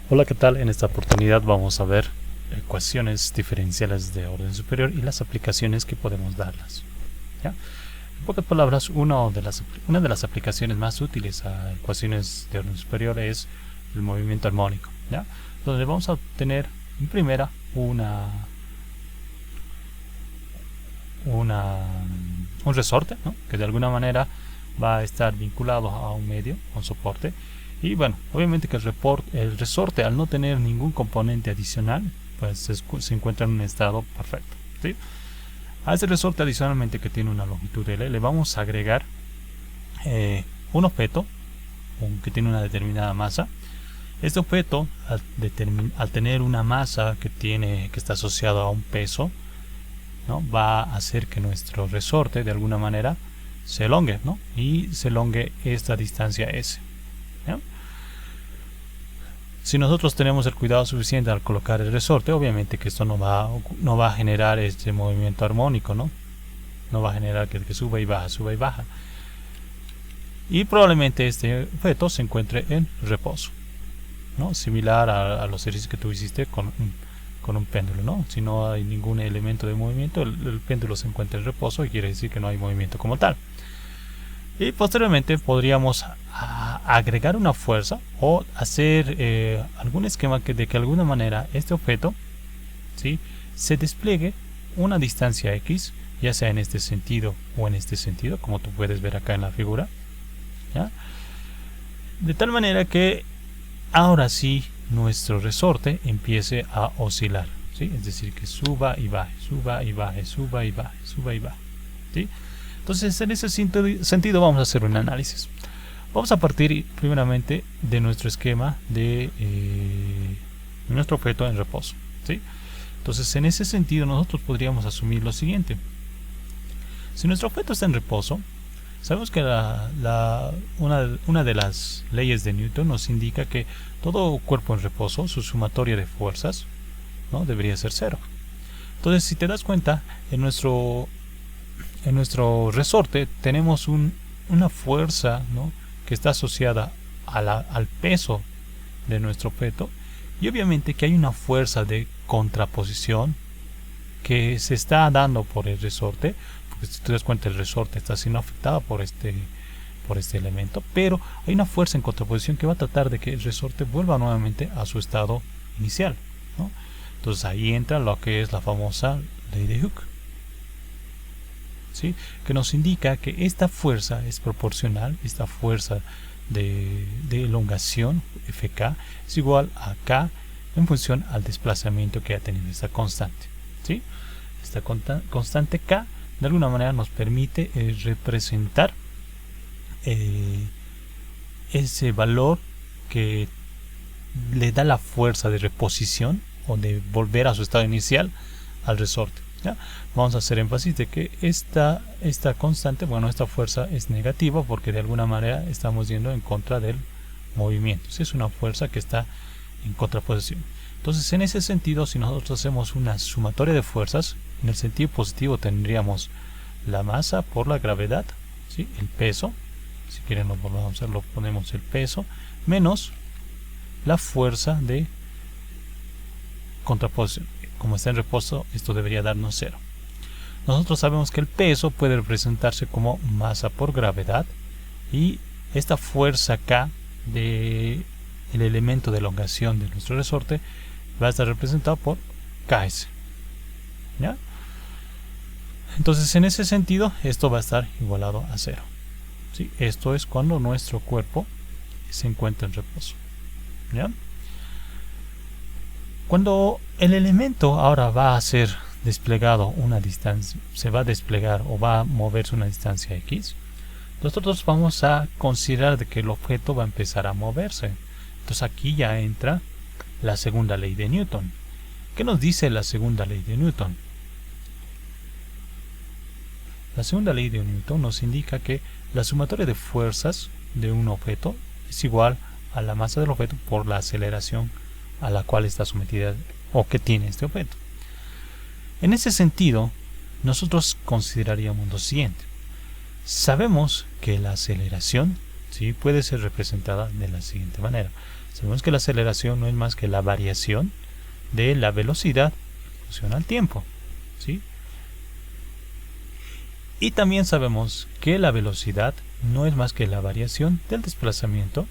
Hola, ¿qué tal? En esta oportunidad vamos a ver ecuaciones diferenciales de orden superior y las aplicaciones que podemos darlas. ¿Ya? En pocas palabras, una de las aplicaciones más útiles a ecuaciones de orden superior es el movimiento armónico, ¿ya? Donde vamos a obtener en primera un resorte, ¿no? Que de alguna manera va a estar vinculado a un medio, a un soporte. Y bueno, obviamente que el resorte, al no tener ningún componente adicional, pues se encuentra en un estado perfecto, ¿sí? A ese resorte, adicionalmente, que tiene una longitud L, le vamos a agregar un objeto que tiene una determinada masa. Este objeto, al tener una masa que está asociado a un peso, ¿no?, va a hacer que nuestro resorte de alguna manera se elongue, ¿no? Y se elongue esta distancia S, ¿ya? Si nosotros tenemos el cuidado suficiente al colocar el resorte, obviamente que esto no va a generar este movimiento armónico, ¿no? No va a generar que suba y baja. Y probablemente este objeto se encuentre en reposo, ¿no? Similar a los ejercicios que tú hiciste con un péndulo, ¿no? Si no hay ningún elemento de movimiento, el péndulo se encuentra en reposo y quiere decir que no hay movimiento como tal. Y posteriormente podríamos agregar una fuerza o hacer algún esquema de que de alguna manera este objeto, ¿sí?, se despliegue una distancia X, ya sea en este sentido o en este sentido, como tú puedes ver acá en la figura, ¿ya? De tal manera que ahora sí nuestro resorte empiece a oscilar, ¿sí? Es decir, que suba y baje, suba y baje, suba y baje, suba y baje, ¿sí? Entonces, en ese sentido vamos a hacer un análisis. Vamos a partir primeramente de nuestro esquema de nuestro objeto en reposo, ¿sí? Entonces, en ese sentido nosotros podríamos asumir lo siguiente. Si nuestro objeto está en reposo, sabemos que una de las leyes de Newton nos indica que todo cuerpo en reposo, su sumatoria de fuerzas, ¿no?, debería ser cero. Entonces, si te das cuenta, en nuestro resorte tenemos una fuerza, ¿no?, que está asociada al peso de nuestro objeto, y obviamente que hay una fuerza de contraposición que se está dando por el resorte, porque si te das cuenta, el resorte está siendo afectado por este elemento, pero hay una fuerza en contraposición que va a tratar de que el resorte vuelva nuevamente a su estado inicial, ¿no? Entonces ahí entra lo que es la famosa ley de Hooke, ¿sí?, que nos indica que esta fuerza es proporcional, esta fuerza de elongación Fk es igual a K en función al desplazamiento que ha tenido esta constante, ¿sí? Esta constante K de alguna manera nos permite representar ese valor que le da la fuerza de reposición o de volver a su estado inicial al resorte, ¿ya? Vamos a hacer énfasis de que esta constante, bueno, esta fuerza es negativa porque de alguna manera estamos yendo en contra del movimiento. Es una fuerza que está en contraposición. Entonces, en ese sentido, si nosotros hacemos una sumatoria de fuerzas, en el sentido positivo tendríamos la masa por la gravedad, ¿sí?, el peso, si quieren lo volvemos a hacer, lo ponemos el peso, menos la fuerza de contraposición. Como está en reposo, esto debería darnos 0. Nosotros sabemos que el peso puede representarse como masa por gravedad, y esta fuerza K del elemento de elongación de nuestro resorte va a estar representado por Ks, ¿ya? Entonces, en ese sentido, esto va a estar igualado a 0, ¿sí? Esto es cuando nuestro cuerpo se encuentra en reposo, ¿ya? Cuando el elemento ahora va a ser desplegado una distancia, se va a desplegar o va a moverse una distancia X, nosotros vamos a considerar de que el objeto va a empezar a moverse. Entonces aquí ya entra la segunda ley de Newton. ¿Qué nos dice la segunda ley de Newton? La segunda ley de Newton nos indica que la sumatoria de fuerzas de un objeto es igual a la masa del objeto por la aceleración a la cual está sometida o que tiene este objeto. En ese sentido, nosotros consideraríamos lo siguiente. Sabemos que la aceleración, ¿sí?, puede ser representada de la siguiente manera. Sabemos que la aceleración no es más que la variación de la velocidad en función al tiempo, ¿sí? Y también sabemos que la velocidad no es más que la variación del desplazamiento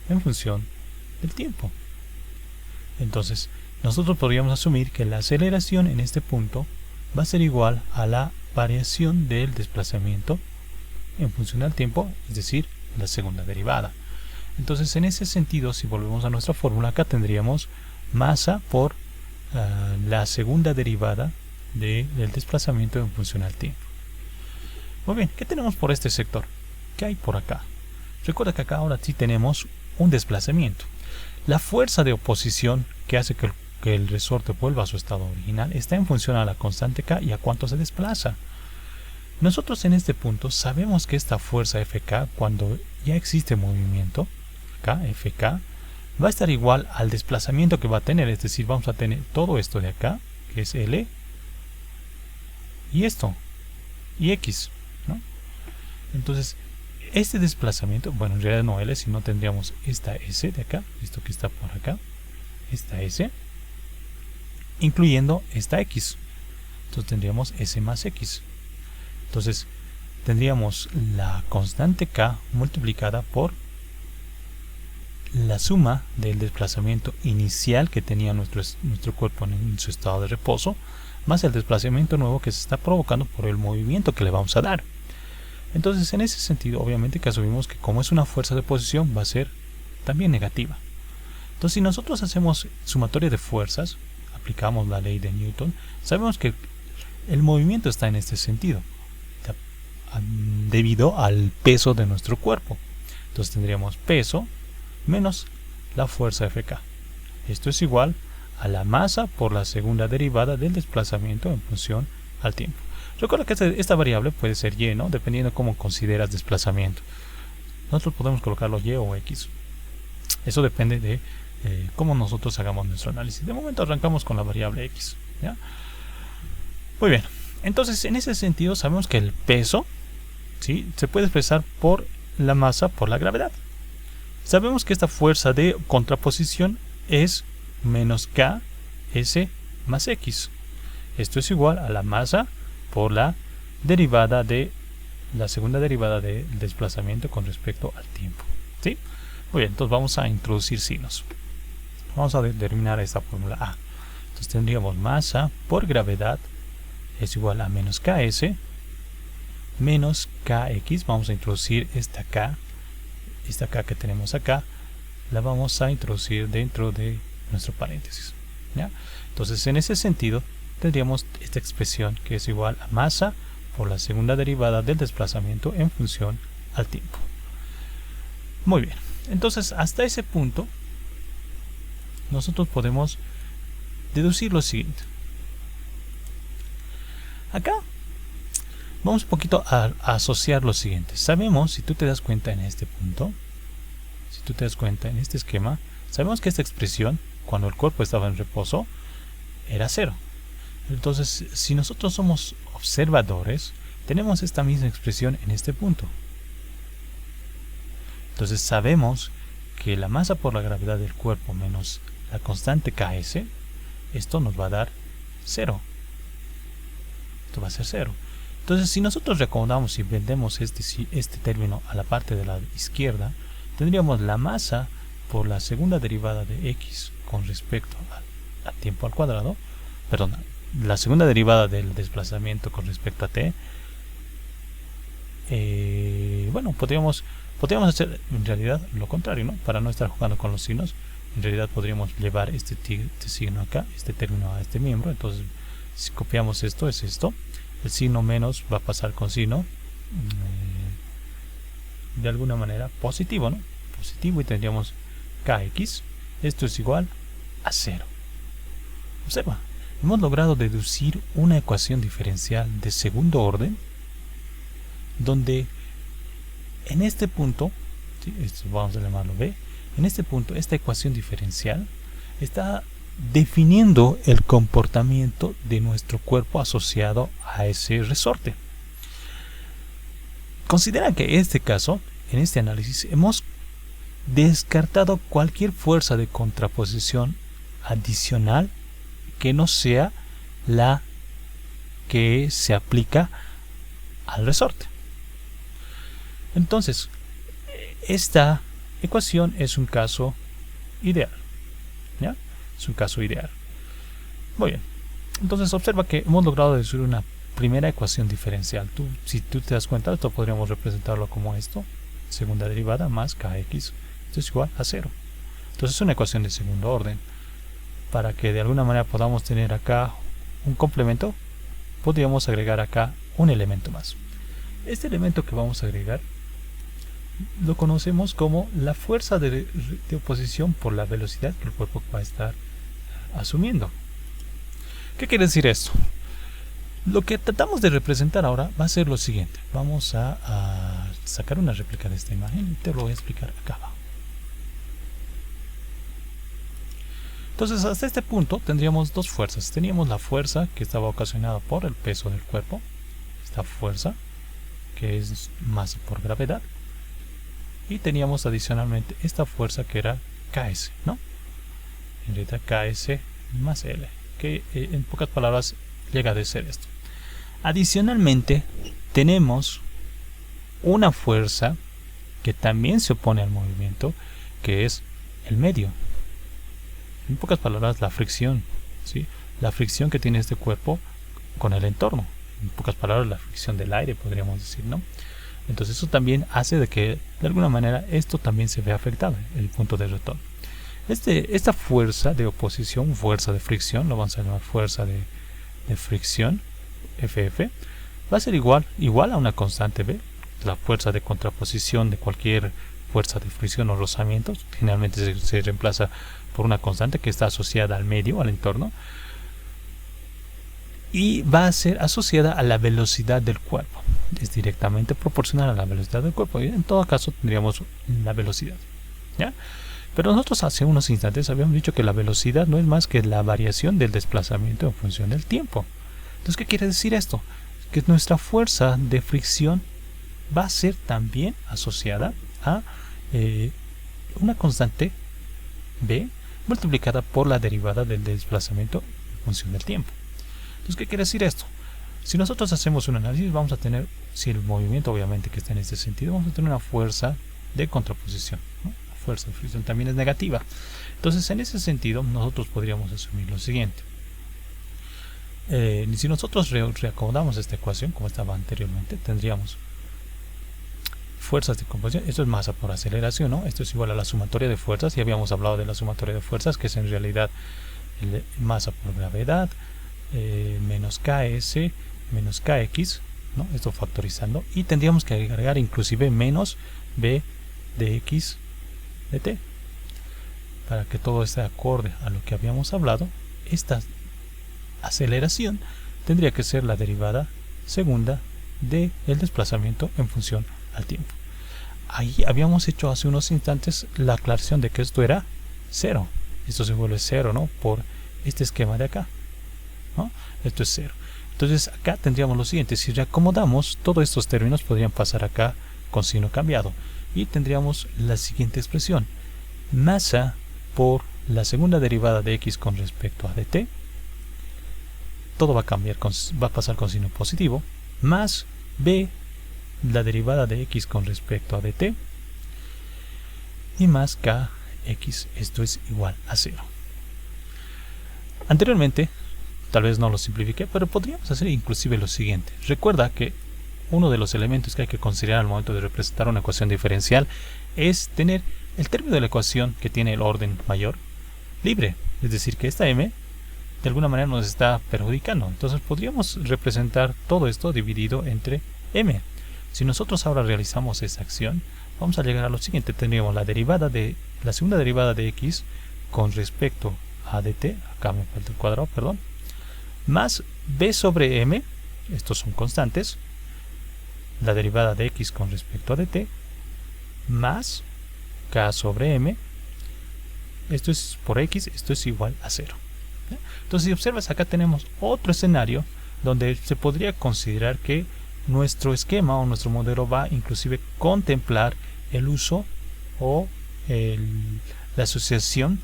en función del tiempo. Entonces, nosotros podríamos asumir que la aceleración en este punto va a ser igual a la variación del desplazamiento en función al tiempo, es decir, la segunda derivada. Entonces, en ese sentido, si volvemos a nuestra fórmula, acá tendríamos masa por la segunda derivada del desplazamiento en función al tiempo. Muy bien, ¿qué tenemos por este sector? ¿Qué hay por acá? Recuerda que acá ahora sí tenemos un desplazamiento. La fuerza de oposición que hace que el resorte vuelva a su estado original está en función a la constante K y a cuánto se desplaza. Nosotros en este punto sabemos que esta fuerza Fk, cuando ya existe movimiento, acá Fk, va a estar igual al desplazamiento que va a tener, es decir, vamos a tener todo esto de acá, que es L, y esto, y X, ¿no? Entonces, este desplazamiento, bueno, en realidad no L, sino tendríamos esta S de acá, esto que está por acá, esta S, incluyendo esta X. Entonces tendríamos S más X. Entonces tendríamos la constante K multiplicada por la suma del desplazamiento inicial que tenía nuestro cuerpo en su estado de reposo, más el desplazamiento nuevo que se está provocando por el movimiento que le vamos a dar. Entonces, en ese sentido, obviamente que asumimos que como es una fuerza de oposición, va a ser también negativa. Entonces, si nosotros hacemos sumatoria de fuerzas, aplicamos la ley de Newton, sabemos que el movimiento está en este sentido, debido al peso de nuestro cuerpo. Entonces tendríamos peso menos la fuerza Fk. Esto es igual a la masa por la segunda derivada del desplazamiento en función al tiempo. Recuerda que esta variable puede ser y, ¿no? Dependiendo de cómo consideras desplazamiento. Nosotros podemos colocarlo y o x. Eso depende de cómo nosotros hagamos nuestro análisis. De momento arrancamos con la variable x, ¿ya? Muy bien. Entonces, en ese sentido, sabemos que el peso, ¿sí?, se puede expresar por la masa por la gravedad. Sabemos que esta fuerza de contraposición es menos K S más X. Esto es igual a la masa por la derivada de la segunda derivada del desplazamiento con respecto al tiempo, ¿sí? Muy bien, entonces vamos a introducir signos. Vamos a determinar esta fórmula A. Entonces tendríamos masa por gravedad es igual a menos Ks menos Kx. Vamos a introducir esta K que tenemos acá, la vamos a introducir dentro de nuestro paréntesis, ¿ya? Entonces, en ese sentido, tendríamos esta expresión que es igual a masa por la segunda derivada del desplazamiento en función al tiempo. Muy bien, entonces hasta ese punto nosotros podemos deducir lo siguiente. Acá vamos un poquito a asociar lo siguiente. Sabemos, si tú te das cuenta en este punto, si tú te das cuenta en este esquema, sabemos que esta expresión, cuando el cuerpo estaba en reposo, era 0. Entonces, si nosotros somos observadores, tenemos esta misma expresión en este punto. Entonces sabemos que la masa por la gravedad del cuerpo menos la constante Ks, esto nos va a dar 0. Esto va a ser 0. Entonces, si nosotros reacomodamos y vendemos este término a la parte de la izquierda, tendríamos la masa por la segunda derivada de x con respecto al tiempo al cuadrado, perdón, la segunda derivada del desplazamiento con respecto a t. Bueno, podríamos hacer en realidad lo contrario, ¿no? Para no estar jugando con los signos, en realidad podríamos llevar este signo acá, este término a este miembro. Entonces, si copiamos esto, es esto. El signo menos va a pasar con signo de alguna manera positivo, ¿no? Positivo, y tendríamos kx. Esto es igual a 0. Observa, hemos logrado deducir una ecuación diferencial de segundo orden, donde en este punto, ¿sí?, esto vamos a llamarlo b, en este punto esta ecuación diferencial está definiendo el comportamiento de nuestro cuerpo asociado a ese resorte. Considera que en este caso, en este análisis, hemos descartado cualquier fuerza de contraposición adicional que no sea la que se aplica al resorte. Entonces, esta ecuación es un caso ideal, ¿ya? Es un caso ideal. Muy bien. Entonces observa que hemos logrado deducir una primera ecuación diferencial. Si tú te das cuenta, esto podríamos representarlo como esto: segunda derivada más kx, esto es igual a 0. Entonces es una ecuación de segundo orden. Para que de alguna manera podamos tener acá un complemento, podríamos agregar acá un elemento más. Este elemento que vamos a agregar lo conocemos como la fuerza de oposición por la velocidad que el cuerpo va a estar asumiendo. ¿Qué quiere decir esto? Lo que tratamos de representar ahora va a ser lo siguiente. Vamos a sacar una réplica de esta imagen y te lo voy a explicar acá abajo. Entonces, hasta este punto tendríamos dos fuerzas. Teníamos la fuerza que estaba ocasionada por el peso del cuerpo, esta fuerza que es masa por gravedad, y teníamos adicionalmente esta fuerza que era Ks, ¿no? En realidad Ks más L, que en pocas palabras llega a ser esto. Adicionalmente tenemos una fuerza que también se opone al movimiento, que es el medio. En pocas palabras, la fricción, ¿sí? La fricción que tiene este cuerpo con el entorno. En pocas palabras, la fricción del aire, podríamos decir, ¿no? Entonces eso también hace de que de alguna manera esto también se vea afectado, el punto de retorno. Esta fuerza de oposición, fuerza de fricción, lo vamos a llamar fuerza de fricción, FF, va a ser igual a una constante B. La fuerza de contraposición de cualquier fuerza de fricción o rozamiento generalmente se reemplaza por una constante que está asociada al medio, al entorno, y va a ser asociada a la velocidad del cuerpo. Es directamente proporcional a la velocidad del cuerpo, y en todo caso tendríamos la velocidad, ¿ya? Pero nosotros hace unos instantes habíamos dicho que la velocidad no es más que la variación del desplazamiento en función del tiempo. Entonces, ¿qué quiere decir esto? Que nuestra fuerza de fricción va a ser también asociada a una constante B multiplicada por la derivada del desplazamiento en función del tiempo. Entonces, ¿qué quiere decir esto? Si nosotros hacemos un análisis, vamos a tener, si el movimiento obviamente que está en este sentido, vamos a tener una fuerza de contraposición, ¿no? La fuerza de fricción también es negativa. Entonces, en ese sentido, nosotros podríamos asumir lo siguiente. Si nosotros reacomodamos esta ecuación como estaba anteriormente, tendríamos fuerzas de composición. Esto es masa por aceleración, ¿no? Esto es igual a la sumatoria de fuerzas. Ya habíamos hablado de la sumatoria de fuerzas, que es en realidad masa por gravedad, menos Ks, menos Kx, ¿no? Esto factorizando. Y tendríamos que agregar inclusive menos B de x de t. Para que todo esté acorde a lo que habíamos hablado, esta aceleración tendría que ser la derivada segunda del desplazamiento en función al tiempo. Ahí habíamos hecho hace unos instantes la aclaración de que esto era 0. Esto se vuelve 0, ¿no? Por este esquema de acá, ¿no? Esto es 0. Entonces acá tendríamos lo siguiente: si reacomodamos, todos estos términos podrían pasar acá con signo cambiado y tendríamos la siguiente expresión: masa por la segunda derivada de x con respecto a dt, todo va a cambiar, va a pasar con signo positivo, más b la derivada de x con respecto a dt, y más kx, esto es igual a 0. Anteriormente, tal vez no lo simplifiqué, pero podríamos hacer inclusive lo siguiente. Recuerda que uno de los elementos que hay que considerar al momento de representar una ecuación diferencial es tener el término de la ecuación que tiene el orden mayor libre, es decir, que esta m de alguna manera nos está perjudicando. Entonces podríamos representar todo esto dividido entre m. Si nosotros ahora realizamos esa acción, vamos a llegar a lo siguiente: tendríamos la segunda derivada de x con respecto a dt, acá me falta el cuadrado, perdón, más b sobre m, estos son constantes, la derivada de x con respecto a dt, más k sobre m, esto es por x, esto es igual a 0. Entonces, si observas, acá tenemos otro escenario donde se podría considerar que nuestro esquema o nuestro modelo va inclusive contemplar el uso o la asociación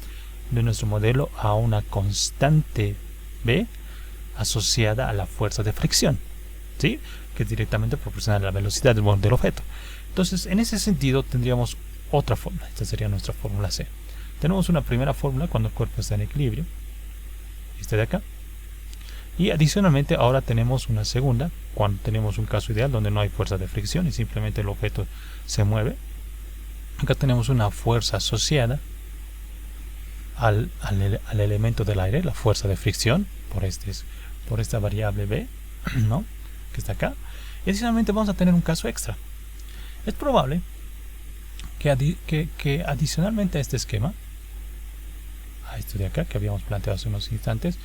de nuestro modelo a una constante B asociada a la fuerza de fricción, ¿sí? Que es directamente proporcional a la velocidad del objeto. Entonces, en ese sentido, tendríamos otra fórmula. Esta sería nuestra fórmula C. Tenemos una primera fórmula cuando el cuerpo está en equilibrio, esta de acá. Y adicionalmente, ahora tenemos una segunda cuando tenemos un caso ideal donde no hay fuerza de fricción y simplemente el objeto se mueve. Acá tenemos una fuerza asociada al elemento del aire, la fuerza de fricción, por esta variable B, ¿no? Que está acá. Y adicionalmente vamos a tener un caso extra. Es probable que adicionalmente a este esquema, a esto de acá que habíamos planteado hace unos instantes,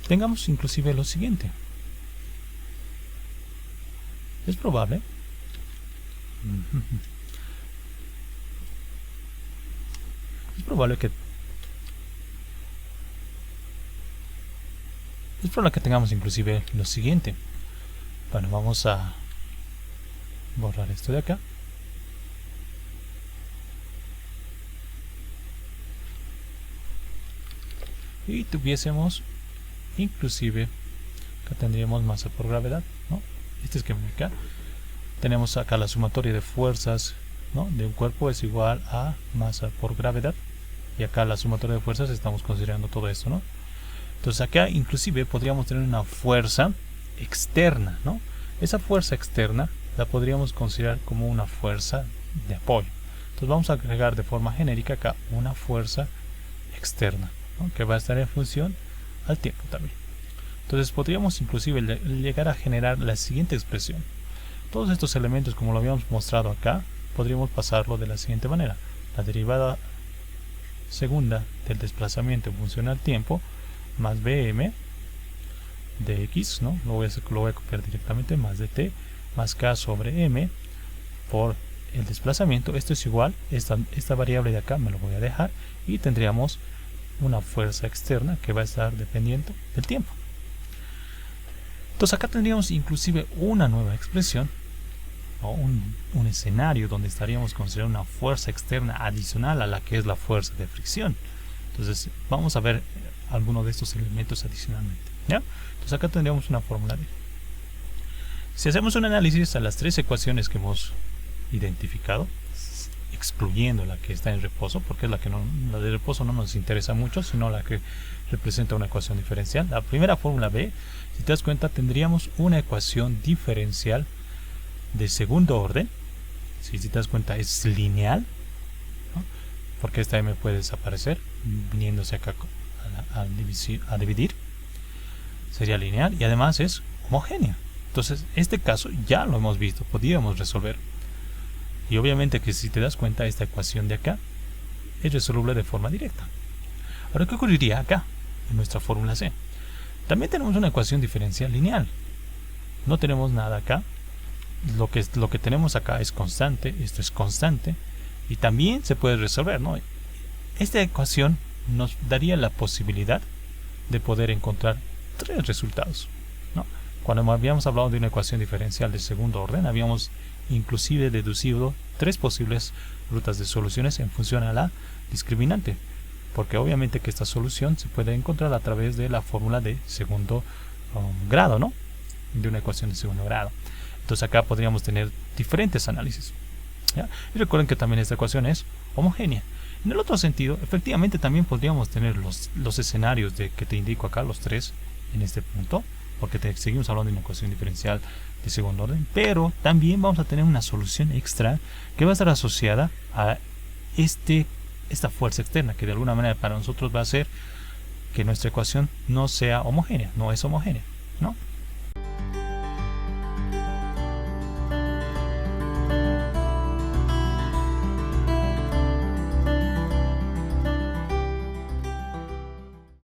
tengamos inclusive lo siguiente. Es probable que tengamos inclusive lo siguiente. Bueno, vamos a borrar esto de acá. Y tuviésemos inclusive, acá tendríamos masa por gravedad, ¿no? Este esquema de acá. Tenemos acá la sumatoria de fuerzas, ¿no? de un cuerpo es igual a masa por gravedad. Y acá la sumatoria de fuerzas estamos considerando todo esto, ¿no? Entonces acá inclusive podríamos tener una fuerza externa, ¿no? Esa fuerza externa la podríamos considerar como una fuerza de apoyo. Entonces vamos a agregar de forma genérica acá una fuerza externa, ¿no? Que va a estar en función al tiempo también. Entonces podríamos inclusive llegar a generar la siguiente expresión. Todos estos elementos, como lo habíamos mostrado acá, podríamos pasarlo de la siguiente manera. La derivada segunda del desplazamiento en función al tiempo más bm de x, ¿no? Lo voy a copiar directamente, más de t más k sobre m por el desplazamiento. Esto es igual, esta variable de acá me lo voy a dejar y tendríamos una fuerza externa que va a estar dependiendo del tiempo. Entonces acá tendríamos inclusive una nueva expresión o un escenario donde estaríamos considerando una fuerza externa adicional a la que es la fuerza de fricción. Entonces vamos a ver algunos de estos elementos adicionalmente, ¿ya? Entonces acá tendríamos una fórmula D. Si hacemos un análisis a las tres ecuaciones que hemos identificado, excluyendo la que está en reposo, porque es la de reposo no nos interesa mucho, sino la que representa una ecuación diferencial. La primera fórmula B, si te das cuenta, tendríamos una ecuación diferencial de segundo orden. Si te das cuenta, es lineal, ¿no? Porque esta M puede desaparecer viniéndose acá a dividir, sería lineal y además es homogénea. Entonces este caso ya lo hemos visto, podríamos resolver. Y obviamente que si te das cuenta, esta ecuación de acá es resoluble de forma directa. Ahora, ¿qué ocurriría acá en nuestra fórmula C? También tenemos una ecuación diferencial lineal. No tenemos nada acá. Lo que tenemos acá es constante, esto es constante y también se puede resolver, ¿no? Esta ecuación nos daría la posibilidad de poder encontrar tres resultados, ¿no? Cuando habíamos hablado de una ecuación diferencial de segundo orden, habíamos inclusive deducido tres posibles rutas de soluciones en función a la discriminante, porque obviamente que esta solución se puede encontrar a través de la fórmula de segundo grado, ¿no? De una ecuación de segundo grado. Entonces acá podríamos tener diferentes análisis, ¿ya? Y recuerden que también esta ecuación es homogénea. En el otro sentido, efectivamente también podríamos tener los escenarios que te indico acá, los tres en este punto, porque seguimos hablando de una ecuación diferencial de segundo orden, pero también vamos a tener una solución extra que va a estar asociada a esta fuerza externa, que de alguna manera para nosotros va a hacer que nuestra ecuación no sea homogénea, no es homogénea, ¿no?